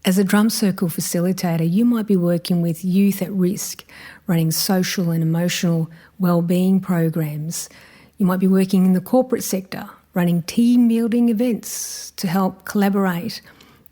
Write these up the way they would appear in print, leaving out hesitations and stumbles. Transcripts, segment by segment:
As a drum circle facilitator, you might be working with youth at risk, running social and emotional well-being programs. You might be working in the corporate sector, running team-building events to help collaborate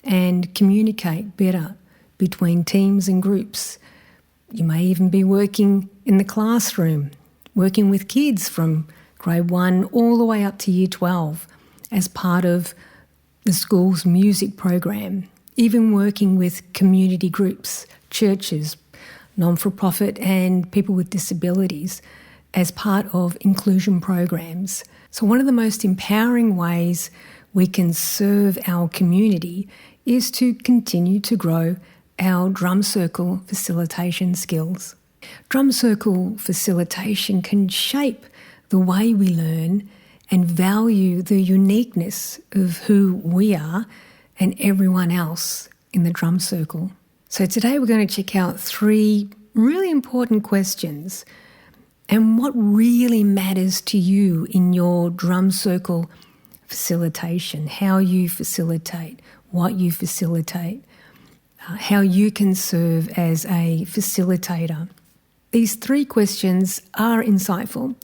and communicate better between teams and groups. You may even be working in the classroom, working with kids from grade 1 all the way up to year 12 as part of the school's music program, even working with community groups, churches, non-for-profit and people with disabilities as part of inclusion programs. So one of the most empowering ways we can serve our community is to continue to grow our drum circle facilitation skills. Drum circle facilitation can shape the way we learn and value the uniqueness of who we are and everyone else in the drum circle. So today we're going to check out 3 really important questions and what really matters to you in your drum circle facilitation, how you facilitate, what you facilitate, how you can serve as a facilitator. These 3 questions are insightful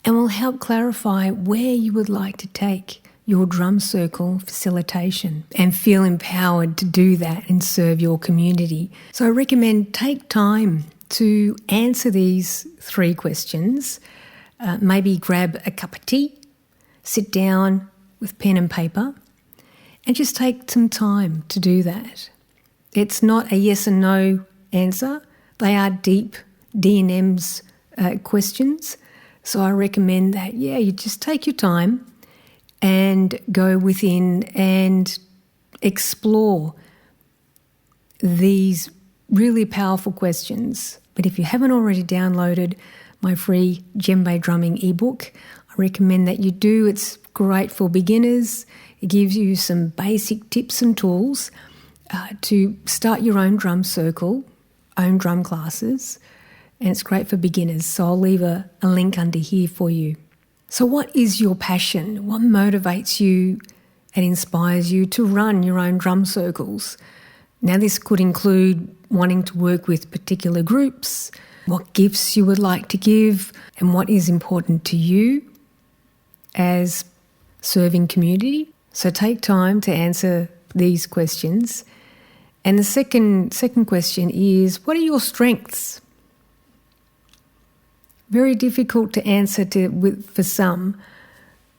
and will help clarify where you would like to take your drum circle facilitation and feel empowered to do that and serve your community. So I recommend take time to answer these 3 questions. Maybe grab a cup of tea, sit down with pen and paper, and just take some time to do that. It's not a yes and no answer. They are deep D&M's questions. So I recommend that, you just take your time and go within and explore these really powerful questions. But if you haven't already downloaded my free djembe drumming ebook, I recommend that you do. It's great for beginners. It gives you some basic tips and tools to start your own drum circle, own drum classes, and it's great for beginners. So I'll leave a link under here for you. So what is your passion? What motivates you and inspires you to run your own drum circles? Now, this could include wanting to work with particular groups, what gifts you would like to give, and what is important to you as serving community. So take time to answer these questions. And the second question is, what are your strengths? Very difficult to answer for some.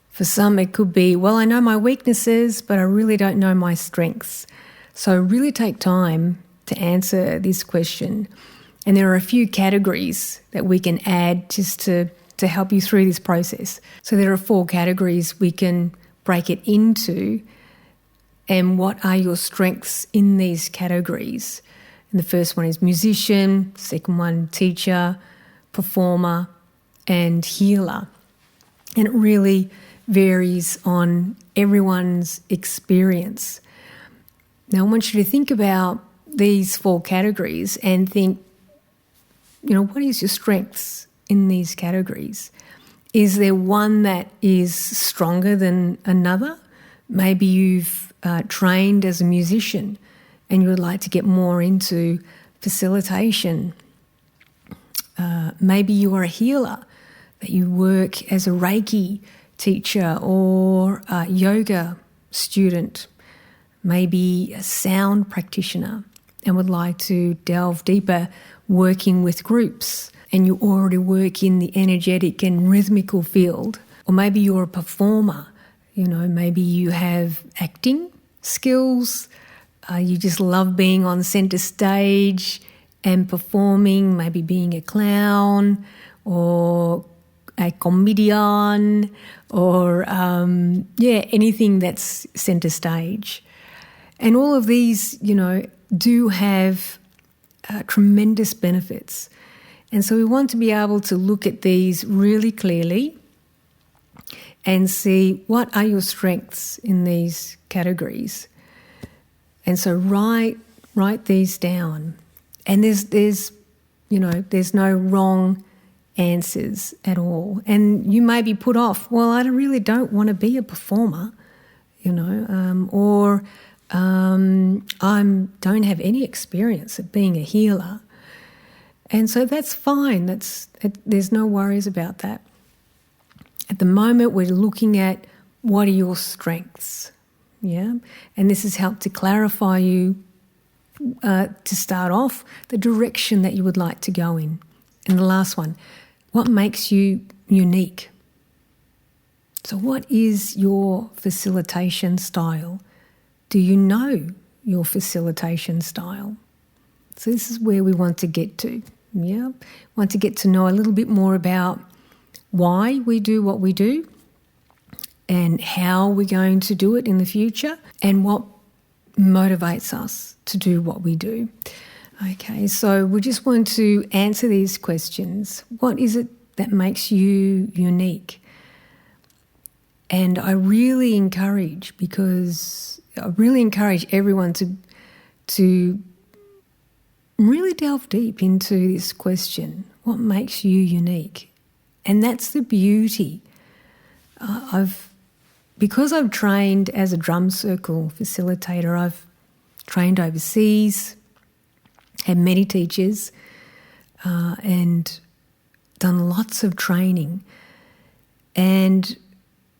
For some, it could be, well, I know my weaknesses, but I really don't know my strengths. So really take time to answer this question. And there are a few categories that we can add just to help you through this process. So there are 4 categories we can break it into. And what are your strengths in these categories? And the first one is musician, second one teacher, performer, and healer. And it really varies on everyone's experience. Now, I want you to think about these 4 categories and think, what is your strengths in these categories? Is there one that is stronger than another? Maybe you've trained as a musician and you would like to get more into facilitation. Maybe you are a healer, that you work as a Reiki teacher or a yoga student, maybe a sound practitioner, and would like to delve deeper working with groups, and you already work in the energetic and rhythmical field. Or maybe you're a performer, maybe you have acting skills, you just love being on centre stage and performing, maybe being a clown or a comedian or, anything that's centre stage. And all of these, do have tremendous benefits. And so we want to be able to look at these really clearly and see what are your strengths in these categories. And so write these down. And there's no wrong answers at all. And you may be put off, well, I really don't want to be a performer, or I don't have any experience of being a healer. And so that's fine. There's no worries about that. At the moment, we're looking at what are your strengths, yeah? And this has helped to clarify you, to start off, the direction that you would like to go in. And the last one, what makes you unique? So what is your facilitation style? Do you know your facilitation style? So this is where we want to get to, yeah? Want to get to know a little bit more about why we do what we do and how we're going to do it in the future and what motivates us to do what we do. Okay, so we just want to answer these questions. What is it that makes you unique? And I really encourage everyone to really delve deep into this question. What makes you unique? And that's the beauty. Because I've trained as a drum circle facilitator, I've trained overseas, had many teachers, and done lots of training. And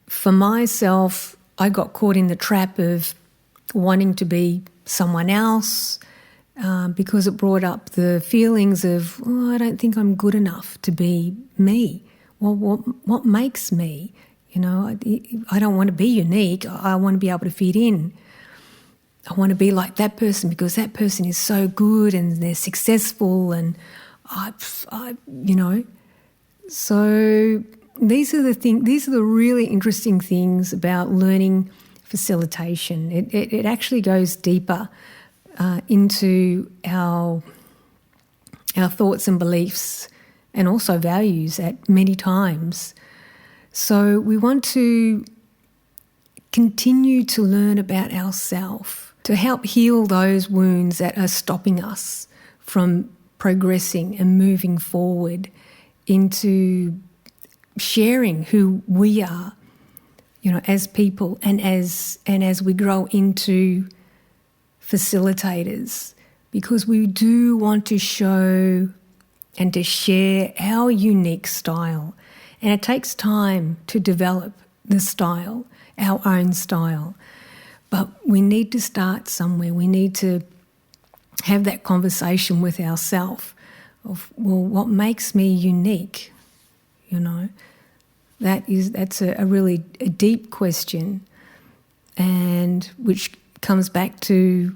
for myself, I got caught in the trap of wanting to be someone else because it brought up the feelings of, I don't think I'm good enough to be me. Well, what makes me? You know, I don't want to be unique. I want to be able to fit in. I want to be like that person because that person is so good and they're successful and So these are the really interesting things about learning facilitation. It actually goes deeper into our thoughts and beliefs and also values at many times. So we want to continue to learn about ourselves to help heal those wounds that are stopping us from progressing and moving forward into sharing who we are, as people and as we grow into facilitators, because we do want to show and to share our unique style. And it takes time to develop the style, our own style. But we need to start somewhere. We need to have that conversation with ourselves of, well, what makes me unique? That's a really deep question, and which comes back to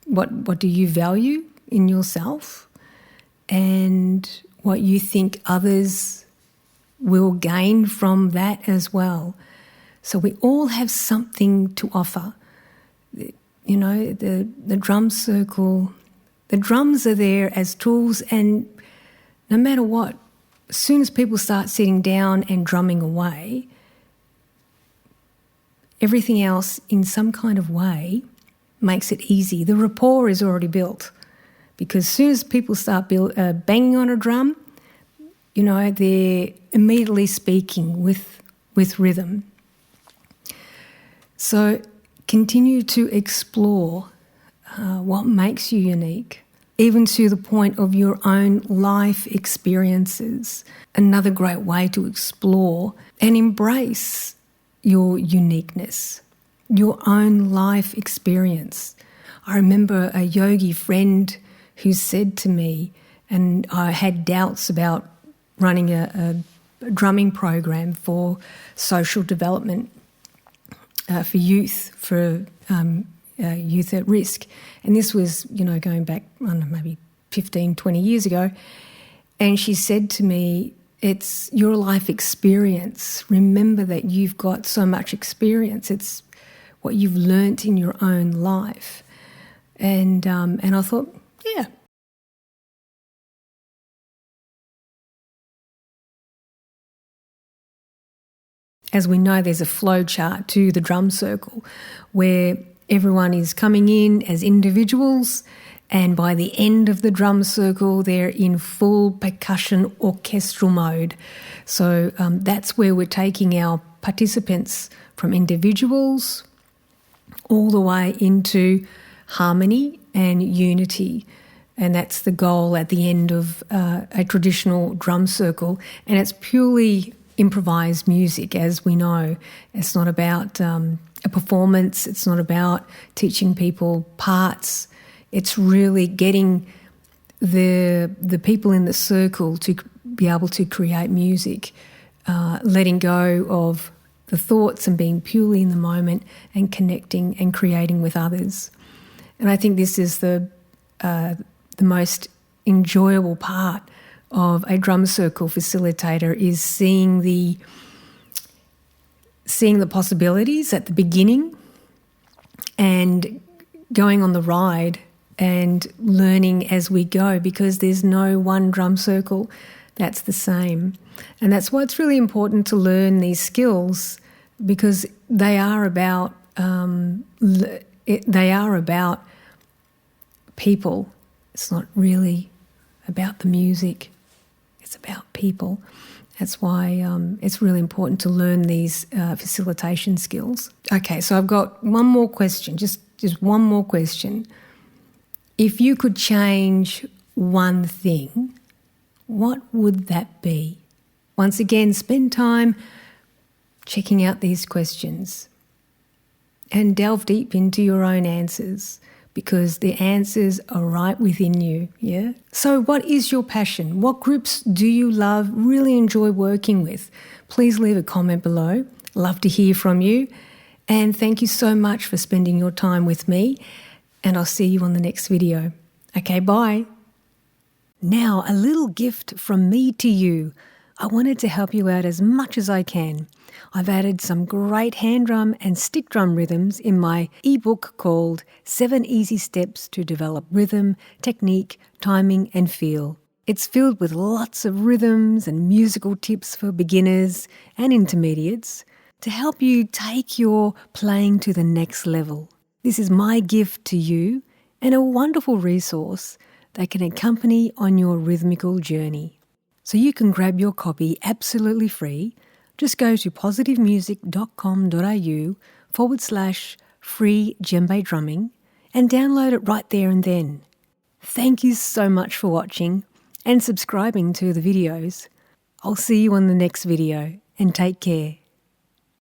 what do you value in yourself and what you think others will gain from that as well. So we all have something to offer. The drum circle, the drums are there as tools, and no matter what, as soon as people start sitting down and drumming away, everything else in some kind of way makes it easy. The rapport is already built, because as soon as people start banging on a drum, they're immediately speaking with rhythm. So continue to explore what makes you unique, even to the point of your own life experiences. Another great way to explore and embrace your uniqueness, your own life experience. I remember a yogi friend who said to me, and I had doubts about running a drumming program for social development for youth, for youth at risk. And this was, going back, I don't know, maybe 15, 20 years ago. And she said to me, it's your life experience. Remember that you've got so much experience. It's what you've learnt in your own life. And I thought, yeah. As we know, there's a flow chart to the drum circle where everyone is coming in as individuals, and by the end of the drum circle, they're in full percussion orchestral mode. So that's where we're taking our participants from individuals all the way into harmony and unity. And that's the goal at the end of a traditional drum circle. And it's purely improvised music, as we know. It's not about a performance. It's not about teaching people parts. It's really getting the people in the circle to be able to create music, letting go of the thoughts and being purely in the moment and connecting and creating with others. And I think this is the most enjoyable part of a drum circle facilitator, is seeing the possibilities at the beginning and going on the ride and learning as we go, because there's no one drum circle that's the same. And that's why it's really important to learn these skills, because they are about people. It's not really about the music. It's about people. That's why it's really important to learn these facilitation skills. Okay, so I've got one more question, just one more question. If you could change one thing, what would that be? Once again, spend time checking out these questions and delve deep into your own answers, because the answers are right within you, yeah? So what is your passion? What groups do you love, really enjoy working with? Please leave a comment below. Love to hear from you. And thank you so much for spending your time with me. And I'll see you on the next video. Okay, bye. Now, a little gift from me to you. I wanted to help you out as much as I can. I've added some great hand drum and stick drum rhythms in my ebook called 7 Easy Steps to Develop Rhythm, Technique, Timing and Feel. It's filled with lots of rhythms and musical tips for beginners and intermediates to help you take your playing to the next level. This is my gift to you and a wonderful resource that can accompany on your rhythmical journey. So you can grab your copy absolutely free. Just go to positivemusic.com.au/free djembe drumming and download it right there and then. Thank you so much for watching and subscribing to the videos. I'll see you on the next video, and take care.